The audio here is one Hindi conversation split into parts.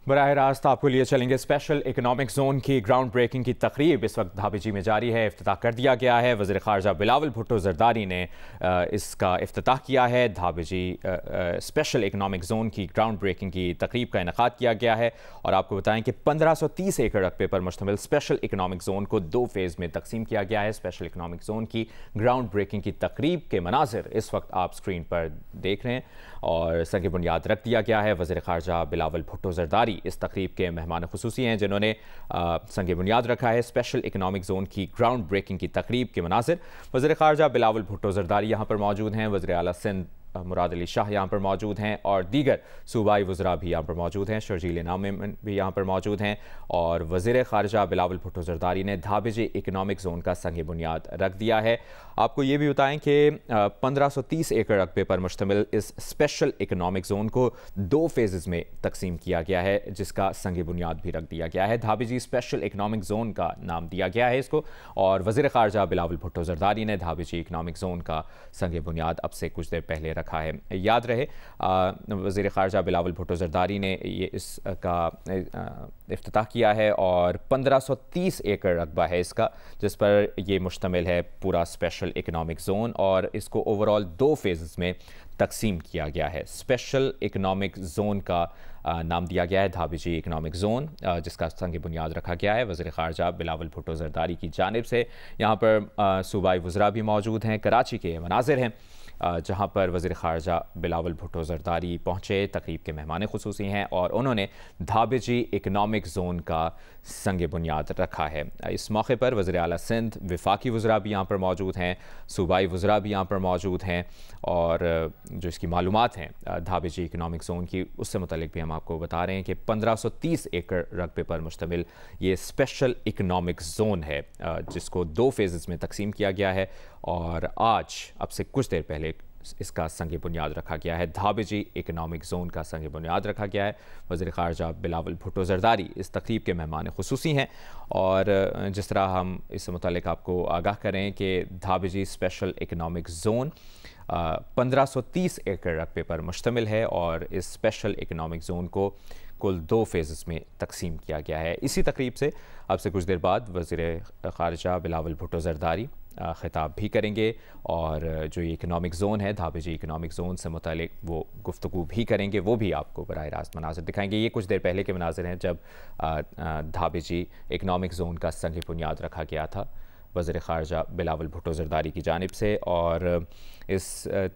बराह रास्त आपको लिए चलेंगे स्पेशल इकनॉमिक जोन की ग्राउंड ब्रेकिंग की तकरीब इस वक्त धाबेजी में जारी है। इफ्तिताह कर दिया गया है। वज़ीर ख़ारजा बिलावल भुट्टो ज़रदारी ने इसका इफ्तिताह किया है। धाबेजी स्पेशल इकनॉमिक जोन की ग्राउंड ब्रेकिंग की तकरीब का इनेकाद किया गया है और आपको बताएं कि 1530 एकड़ रकबे पर मुश्तमिल स्पेशल इकनॉमिक जोन को 2 फेज़ में तकसीम किया गया है। स्पेशल इकनॉमिक जोन की ग्राउंड ब्रेकिंग की तकरीब के मनाजिर इस वक्त आप स्क्रीन पर देख रहे हैं और संग बुनियाद रख दिया गया है। वज़ीर ख़ारजा बिलावल भुट्टो ज़रदारी इस तकरीब के मेहमान खुसूसी हैं जिन्होंने संग बुनियाद रखा है स्पेशल इकनॉमिक जोन की ग्राउंड ब्रेकिंग की तकरीब के मनाजिर। वज़ीर ख़ारजा बिलावल भुट्टो ज़रदारी यहाँ पर मौजूद हैं। वज़ीर आला सिंध मुराद अली शाह यहाँ पर मौजूद हैं और दीगर सूबाई वज़रा भी यहाँ पर मौजूद हैं। शर्जील इनाम भी यहाँ पर मौजूद हैं और वज़ीर ख़ारजा बिलावल भुट्टो ज़रदारी ने धाबेजी इकनॉमिक जोन का संग बुनियाद रख दिया है। आपको ये भी बताएं कि 1530 एकड़ रकबे पर मुश्तमिल इस स्पेशल इकनॉमिक जोन को 2 फेजेज़ में तकसीम किया गया है जिसका संग बुनियाद भी रख दिया गया है। धाबेजी स्पेशल इकनॉमिक जोन का नाम दिया गया है इसको और वज़ीर ख़ारजा बिलावल भुट्टो ज़रदारी ने धाबेजी इकनॉमिक जोन का संग बुनियाद अब से कुछ देर पहले रखा है। याद रहे वज़ीर ख़ारजा बिलावल भुट्टो ज़रदारी ने ये इसका इफ्तिताह किया है और 1530 एकड़ रकबा है इसका जिस पर यह मुश्तमिल है पूरा स्पेशल इकनॉमिक जोन और इसको ओवरऑल 2 फेजेस में तकसीम किया गया है। स्पेशल इकनॉमिक जोन का नाम दिया गया है धाबेजी इकनॉमिक जोन जिसका संग बुनियाद रखा गया है वज़ीर ख़ारजा बिलावल भुट्टो ज़रदारी की जानिब से। यहाँ पर सूबाई वज़रा भी मौजूद हैं। कराची के मनाजिर हैं जहाँ पर वज़ीर ख़ारजा बिलावल भुट्टो ज़रदारी पहुँचे तकरीब के मेहमान खुसूसी हैं और उन्होंने धाबेजी इकनॉमिक जोन का संग बुनियाद रखा है। इस मौके पर वज़ीर आला सिंध वफाकी वज़रा भी यहाँ पर मौजूद हैं, सूबाई वज़रा भी यहाँ पर मौजूद हैं और जो इसकी मालूमात हैं धाबेजी इकनॉमिक जोन की उससे मुतल्लिक भी हम आपको बता रहे हैं कि 1530 एकड़ रकबे पर मुश्तमिल ये स्पेशल इकनॉमिक जोन है जिसको 2 फेजेस में तकसीम किया गया है और आज अब से कुछ देर पहले इसका संग बुनियाद रखा गया है। धाबेजी इकनॉमिक जोन का संग बुनियाद रखा गया है। वज़ीर ख़ारजा बिलावल भुट्टो ज़रदारी इस तकरीब के मेहमान खुसूसी हैं और जिस तरह हम इससे मुतालिक आपको आगाह करें कि धाबेजी स्पेशल इकनॉमिक जोन 1530 एकड़ रकबे पर मुश्तमिल है और इस स्पेशल इकनॉमिक जोन को कुल 2 फेजेस में तकसीम किया गया है। इसी तकरीब से अब से कुछ देर बाद वज़ीर ख़ारजा बिलावल भुट्टो ज़रदारी ख़िताब भी करेंगे और जो ये इकनॉमिक ज़ोन है धाबेजी इकनॉमिक ज़ोन से मुतालिक वो गुफ्तगू भी करेंगे, वो भी आपको बराह रास्त मनाज़िर दिखाएंगे। ये कुछ देर पहले के मनाज़िर हैं जब धाबेजी इकनॉमिक ज़ोन का संग बुनियाद रखा गया था वज़ीर ख़ारजा बिलावल भुट्टो ज़रदारी की जानिब से और इस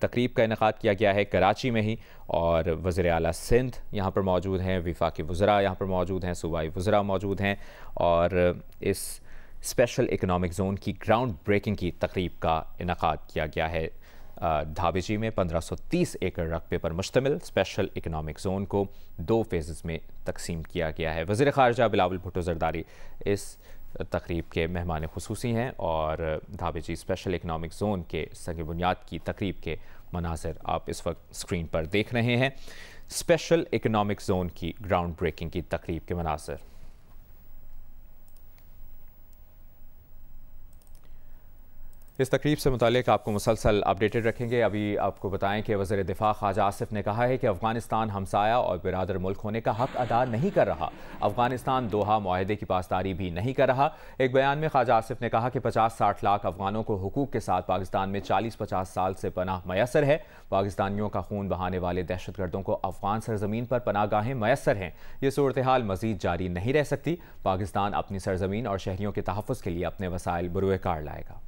तकरीब का इनेकाद किया गया है कराची में ही और वज़ीर आला सिंध यहाँ पर मौजूद हैं, वफाकी वज़रा यहाँ पर मौजूद हैं, सूबाई वज़रा मौजूद हैं और इस स्पेशल इकनॉमिक जोन की ग्राउंड ब्रेकिंग की तकरीब का इनेकाद किया गया है। धाबेजी में 1530 एकड़ रकबे पर मुश्तमिल स्पेशल इकनॉमिक जोन को 2 फेजेस में तकसीम किया गया है। वज़ीर ख़ारजा बिलावल भुट्टो ज़रदारी इस तकरीब के मेहमान खुसूसी हैं और धाबेजी स्पेशल इकनॉमिक जोन के संग बुनियाद की तकरीब के मनाज़िर आप इस वक्त स्क्रीन पर देख रहे हैं। स्पेशल इकनॉमिक जोन की ग्राउंड ब्रेकिंग की तकरीब के मनाज़िर। इस तकरीब से मुतालिक आपको मुसलसल अपडेटेड रखेंगे। अभी आपको बताएं कि वज़ीर दिफ़ा ख्वाजा आसिफ ने कहा है कि अफ़गानिस्तान हमसाया और बिरादर मुल्क होने का हक़ अदा नहीं कर रहा। अफ़गानिस्तान दोहा मुआहदे की पासदारी भी नहीं कर रहा। एक बयान में ख्वाजा आसिफ ने कहा कि 50-60 लाख अफ़गानों को हुकूक के साथ पाकिस्तान में 40-50 साल से पनाह मैसर है। पाकिस्तानियों का खून बहाने वाले दहशतगर्दों को अफ़गान सरजमीन पर पनाहगाहें मैसर हैं। ये सूरत हाल मज़ीद जारी नहीं रह सकती। पाकिस्तान अपनी सरजमीन और शहरियों के तहफ़्फ़ुज़ के लिए अपने वसाइल बरूए कार लाएगा।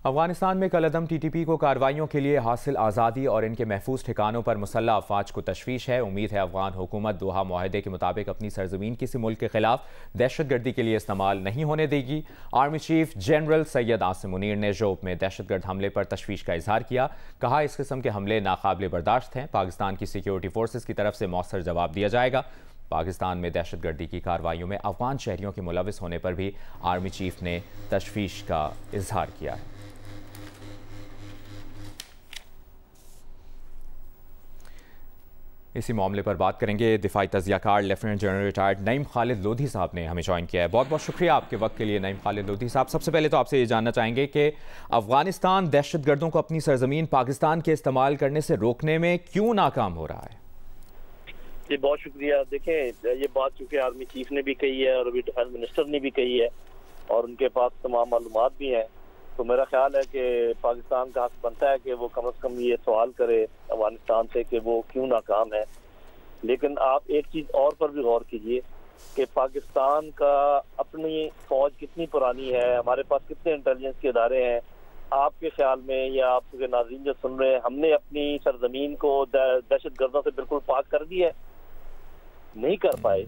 अफगानिस्तान में कलअदम TTP को कार्रवाइयों के लिए हासिल आज़ादी और इनके महफूज ठिकानों पर मुसल्लह अफवाज को तशवीश है। उम्मीद है अफगान हुकूमत दोहा मुआहदे के मुताबिक अपनी सरजमीन किसी मुल्क के खिलाफ दहशतगर्दी के लिए इस्तेमाल नहीं होने देगी। Army chief general Syed Asim Munir ने जोब में दहशतगर्द हमले पर तशवीश का इजहार किया। कहा इस किस्म के हमले नाकाबिले बर्दाश्त हैं। पाकिस्तान की सिक्योरिटी फोर्सेज की तरफ से मौसर जवाब दिया जाएगा। पाकिस्तान में दहशतगर्दी की कार्रवाइयों में अफगान शहरियों के मुलविस होने पर भी आर्मी चीफ ने तशवीश का इजहार किया है। इसी मामले पर बात करेंगे। दिफाई तज़ियाकार lieutenant general retired Naeem Khalid Lodhi साहब ने हमें ज्वाइन किया है। बहुत बहुत शुक्रिया आपके वक्त के लिए नईम खालिद लोधी साहब। सबसे पहले तो आपसे ये जानना चाहेंगे कि अफगानिस्तान दहशतगर्दों को अपनी सरजमीन पाकिस्तान के इस्तेमाल करने से रोकने में क्यों नाकाम हो रहा है? जी बहुत शुक्रिया। देखें, ये बात चूँकि आर्मी चीफ ने भी कही है और अभी डिफेंस मिनिस्टर ने भी कही है और उनके पास तमाम मालूमात भी हैं, तो मेरा ख्याल है कि पाकिस्तान का हक बनता है कि वो कम से कम ये सवाल करे अफगानिस्तान से कि वो क्यों नाकाम है। लेकिन आप एक चीज़ और पर भी गौर कीजिए कि पाकिस्तान का अपनी फौज कितनी पुरानी है, हमारे पास कितने इंटेलिजेंस के इदारे हैं। आपके ख्याल में या आपके नाज़रीन जो सुन रहे हैं, हमने अपनी सरजमीन को दहशत गर्दों से बिल्कुल पाक कर दिया है? नहीं कर पाए।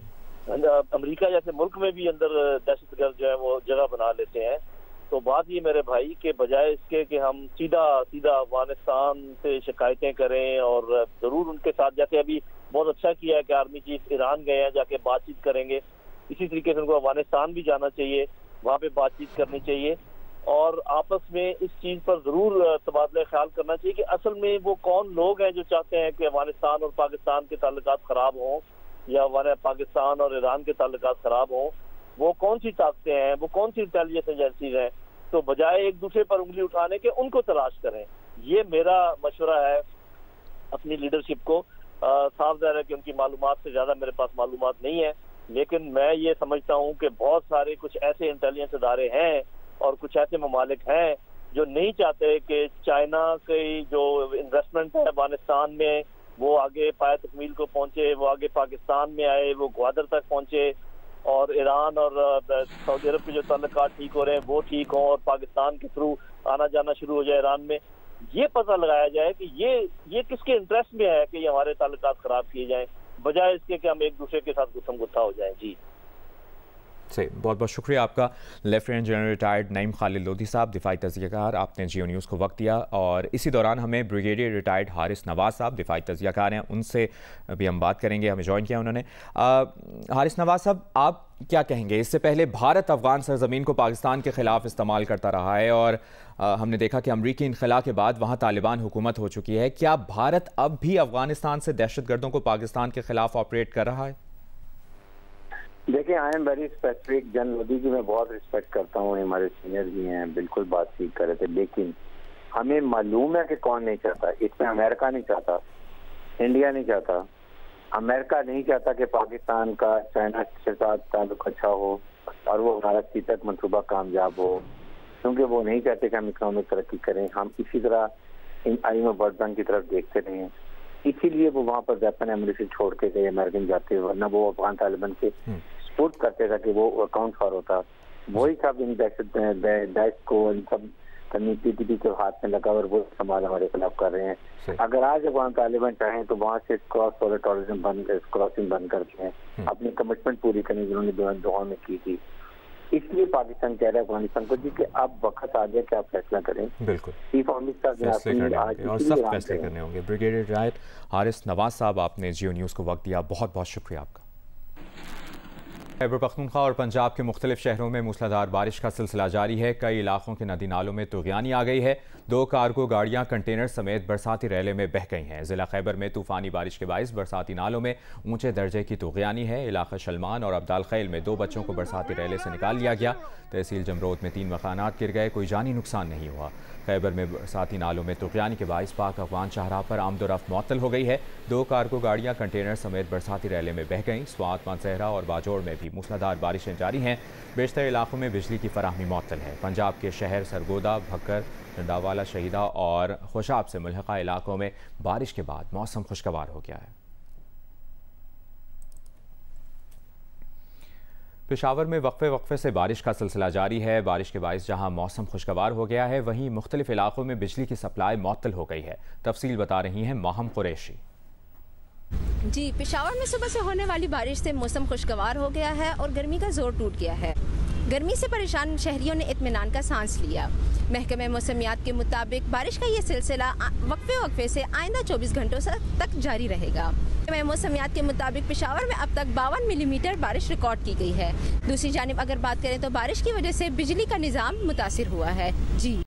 अमेरिका जैसे मुल्क में भी अंदर दहशतगर्द जो है वो जगह बना लेते हैं। तो बात ये मेरे भाई के बजाय इसके कि हम सीधा अफगानिस्तान से शिकायतें करें और जरूर उनके साथ, जैसे अभी बहुत अच्छा किया है कि आर्मी चीफ ईरान गए हैं, जाके बातचीत करेंगे, इसी तरीके से उनको अफगानिस्तान भी जाना चाहिए, वहाँ पे बातचीत करनी चाहिए और आपस में इस चीज पर जरूर तबादला ख्याल करना चाहिए कि असल में वो कौन लोग हैं जो चाहते हैं कि अफगानिस्तान और पाकिस्तान के ताल्लुकात खराब हों या पाकिस्तान और ईरान के ताल्लुकात खराब हों। वो कौन सी ताकतें हैं, वो कौन सी इंटेलिजेंस एजेंसीज हैं, तो बजाय एक दूसरे पर उंगली उठाने के उनको तलाश करें। ये मेरा मशवरा है अपनी लीडरशिप को। साफ ज़ाहिर है कि उनकी मालूमात से ज़्यादा मेरे पास मालूमात नहीं है, लेकिन मैं ये समझता हूँ कि बहुत सारे कुछ ऐसे इंटेलिजेंस इदारे हैं और कुछ ऐसे ममालिक हैं जो नहीं चाहते कि चाइना की जो इन्वेस्टमेंट है अफगानिस्तान में वो आगे पाए तकमील को पहुंचे, वो आगे पाकिस्तान में आए, वो ग्वादर तक पहुंचे और ईरान और सऊदी अरब के जो ताल्लुकात ठीक हो रहे हैं वो ठीक हों और पाकिस्तान के थ्रू आना जाना शुरू हो जाए ईरान में। ये पता लगाया जाए कि ये किसके इंटरेस्ट में है कि ये हमारे ताल्लुकात खराब किए जाएं, बजाय इसके कि हम एक दूसरे के साथ गुत्थम गुत्था हो जाएं। जी से बहुत बहुत शुक्रिया आपका lieutenant general retired Naeem Khalid Lodhi साहब, दिफाई तज़ियाकार, आपने जियो न्यूज़ को वक्त दिया। और इसी दौरान हमें ब्रिगेडियर रिटायर्ड हारिस नवाज साहब, दिफाई तज़ियाकार हैं, उनसे भी हम बात करेंगे, हमें ज्वाइन किया उन्होंने। हारिस नवाज साहब, आप क्या कहेंगे? इससे पहले भारत अफगान सरजमीन को पाकिस्तान के ख़िलाफ़ इस्तेमाल करता रहा है और हमने देखा कि अमरीकी इनखला के बाद वहाँ तालिबान हुकूमत हो चुकी है। क्या भारत अब भी अफगानिस्तान से दहशतगर्दों को पाकिस्तान के ख़िलाफ़ ऑपरेट कर रहा है? देखिए, आई एम वेरी स्पेसिफिक। जन मोदी की मैं बहुत रिस्पेक्ट करता हूँ, हमारे सीनियर भी हैं, बिल्कुल बातचीत कर रहे थे, लेकिन हमें मालूम है कि कौन नहीं चाहता। इसमें अमेरिका नहीं चाहता, इंडिया नहीं चाहता। अमेरिका नहीं चाहता कि पाकिस्तान का चाइना के साथ ताल्लुक अच्छा हो और वो हमारा सीतक मनसूबा कामयाब हो, क्योंकि वो नहीं चाहते कि हम इकोनॉमिक तरक्की करें, हम इसी तरह IMF वर्ल्ड बैंक की तरफ देखते रहें। इसीलिए वो वहाँ पर वेपन एमुनिशन छोड़ के गए, अमेरिकन जाते, वरना वो अफगान तालिबान के सपोर्ट करते था कि वो अकाउंट फॉर होता। वही सब इन दहशत को इन सब PTP के हाथ में लगा और वो इस्तेमाल हमारे खिलाफ कर रहे हैं। अगर आज अफगान तालिबान चाहें तो वहाँ से क्रॉस बॉर्डर टूरिज्म क्रॉसिंग बंद करके हैं, अपनी कमिटमेंट पूरी करने जिन्होंने दोहा में की थी। इसलिए पाकिस्तान कह रहा है अफगानिस्तान को जी कि अब वक्त आ गया कि आप फैसला करें। बिल्कुल, चीफ ऑफ मिनिस्टर और सब फैसले करने होंगे। ब्रिगेडियर रिटायर्ड हारिस नवाज साहब, आपने जियो न्यूज़ को वक्त दिया, बहुत बहुत शुक्रिया आपका। खैबर पख्तूनख्वा और पंजाब के मुख्तलिफ शहरों में मूसलाधार बारिश का सिलसिला जारी है। कई इलाकों के नदी नालों में तुग़यानी आ गई है। 2 कार्गो गाड़ियां कंटेनर समेत बरसाती रैले में बह गई हैं। ज़िला खैबर में तूफ़ानी बारिश के बाइस बरसाती नालों में ऊंचे दर्जे की तुग़यानी है। इलाका शलमान और अब्दाल खैल में 2 बच्चों को बरसाती रैले से निकाल लिया गया। तहसील जमरोद में 3 मकानात गिर गए, कोई जानी नुकसान नहीं हुआ। खैबर में बरसाती नालों में तुग़यानी के बाइस पाक अफगान शाहराह पर आमदोरफ्त मुअत्तल हो गई है। 2 कार्गो गाड़ियां कंटेनर समेत बरसाती रैले में बह गईं। स्वात, मानसहरा और बाजोड़ में भी मूसलाधार बारिशें जारी हैं। बेशतर इलाकों में बिजली की फराहमी मुअत्तल है। पंजाब के शहर सरगोदा, भक्कर, डंडावाला, शहीदा और खुशाब से मुल्हिका इलाकों में बारिश के बाद मौसम खुशगवार हो गया है। पेशावर में वक्फे से बारिश का सिलसिला जारी है। बारिश के बाइस जहां मौसम खुशगवार हो गया है, वहीं मुख्तलिफ इलाकों में बिजली की सप्लाई मुअत्तल हो गई है। तफसील बता रही हैं माहम कुरैशी। जी, पेशावर में सुबह से होने वाली बारिश से मौसम खुशगवार हो गया है और गर्मी का जोर टूट गया है। गर्मी से परेशान शहरियों ने इत्मीनान का सांस लिया। महकमे मौसमियात के मुताबिक बारिश का ये सिलसिला वक्फे से आइंदा 24 घंटों तक जारी रहेगा। महकमे मौसमियात के मुताबिक पेशावर में अब तक 52 मिलीमीटर बारिश रिकॉर्ड की गई है। दूसरी जानिब अगर बात करें तो बारिश की वजह से बिजली का निज़ाम मुतासिर हुआ है। जी।